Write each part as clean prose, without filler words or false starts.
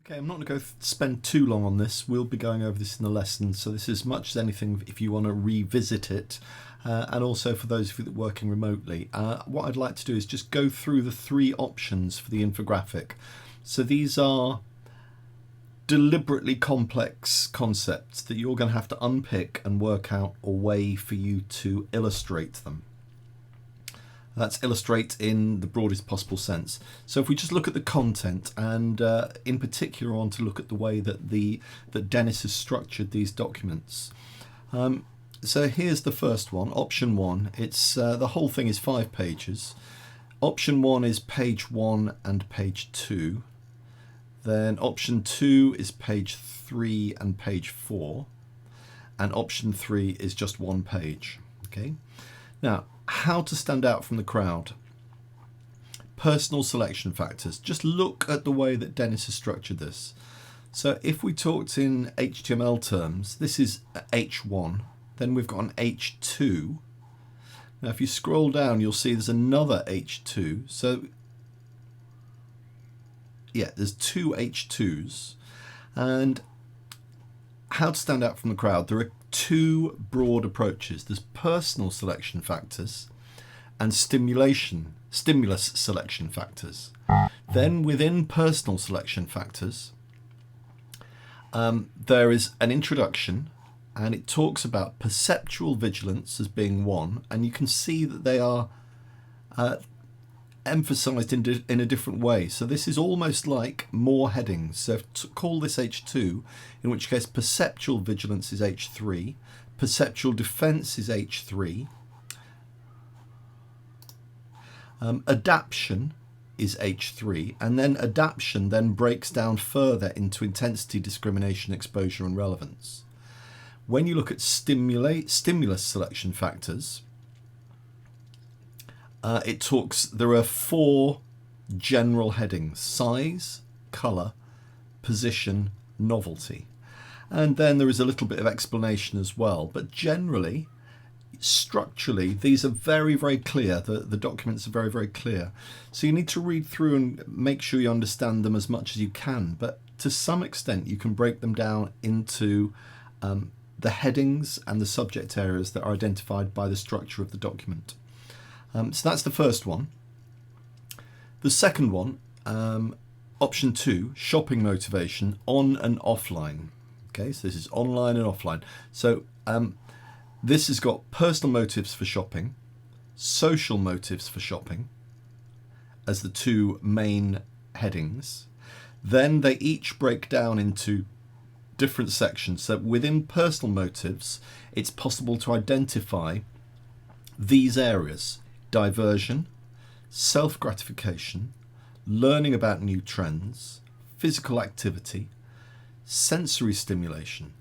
Okay, I'm not going to spend too long on this. We'll be going over this in the lesson, so this is as much as anything if you want to revisit it, and also for those of you that are working remotely. What I'd like to do is just go through the three options for the infographic. So these are deliberately complex concepts that you're going to have to unpick and work out a way for you to illustrate them. That's illustrate in the broadest possible sense. So if we just look at the content, and in particular I want to look at the way that Dennis has structured these documents. So here's the first one, option 1. It's the whole thing is 5 pages. Option 1 is page 1 and page 2. Then option 2 is page 3 and page 4. And option 3 is just 1 page. Okay. Now, how to stand out from the crowd. Personal selection factors. Just look at the way that Dennis has structured this. So if we talked in HTML terms, this is H1, then we've got an H2. Now if you scroll down, you'll see there's another H2. So yeah, there's 2 H2s. And how to stand out from the crowd. There are 2 broad approaches. There's personal selection factors and stimulus selection factors. Then within personal selection factors, there is an introduction, and it talks about perceptual vigilance as being one, and you can see that they are emphasized in a different way. So this is almost like more headings. So call this H2, in which case perceptual vigilance is H3, perceptual defense is H3, adaption is H3, and then adaption then breaks down further into intensity, discrimination, exposure and relevance. When you look at stimulus selection factors, there are 4 general headings: size, colour, position, novelty. And then there is a little bit of explanation as well. But generally, structurally, these are very, very clear. The documents are very, very clear. So you need to read through and make sure you understand them as much as you can. But to some extent, you can break them down into the headings and the subject areas that are identified by the structure of the document. So that's the first one. The second one, option 2, shopping motivation, on and offline. Okay, so this is online and offline. So this has got personal motives for shopping, social motives for shopping as the 2 main headings. Then they each break down into different sections. So within personal motives, it's possible to identify these areas: diversion, self-gratification, learning about new trends, physical activity, sensory stimulation.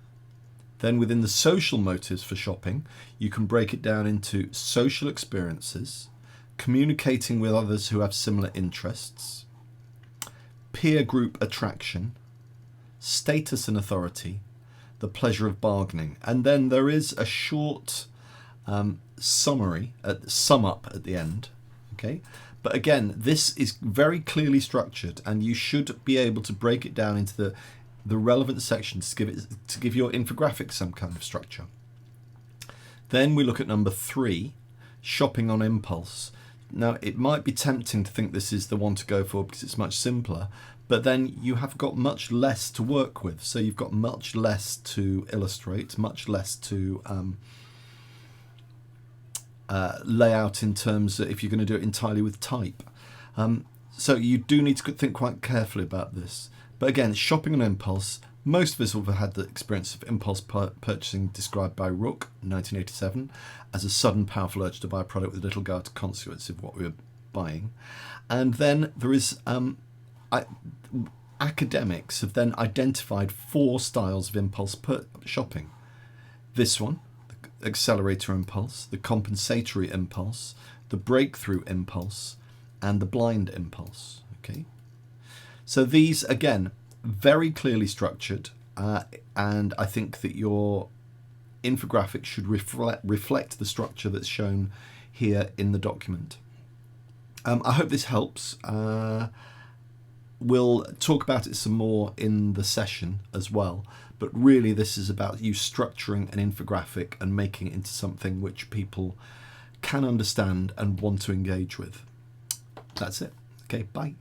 Then within the social motives for shopping, you can break it down into social experiences, communicating with others who have similar interests, peer group attraction, status and authority, the pleasure of bargaining. And then there is a short sum up at the end. Okay, but again, this is very clearly structured, and you should be able to break it down into the relevant sections to give your infographic some kind of structure. Then we look at number 3, shopping on impulse. Now it might be tempting to think this is the one to go for because it's much simpler, but then you have got much less to work with. So you've got much less to illustrate, much less to lay out in terms of if you're going to do it entirely with type. So you do need to think quite carefully about this. But again, shopping on impulse. Most of us will have had the experience of impulse purchasing described by Rook in 1987 as a sudden powerful urge to buy a product with little regard to consequence of what we were buying. And then there is academics have then identified 4 styles of impulse shopping. This one, the accelerator impulse, the compensatory impulse, the breakthrough impulse, and the blind impulse. Okay. So these, again, very clearly structured, and I think that your infographic should reflect the structure that's shown here in the document. I hope this helps. We'll talk about it some more in the session as well, but really this is about you structuring an infographic and making it into something which people can understand and want to engage with. That's it. Okay, bye.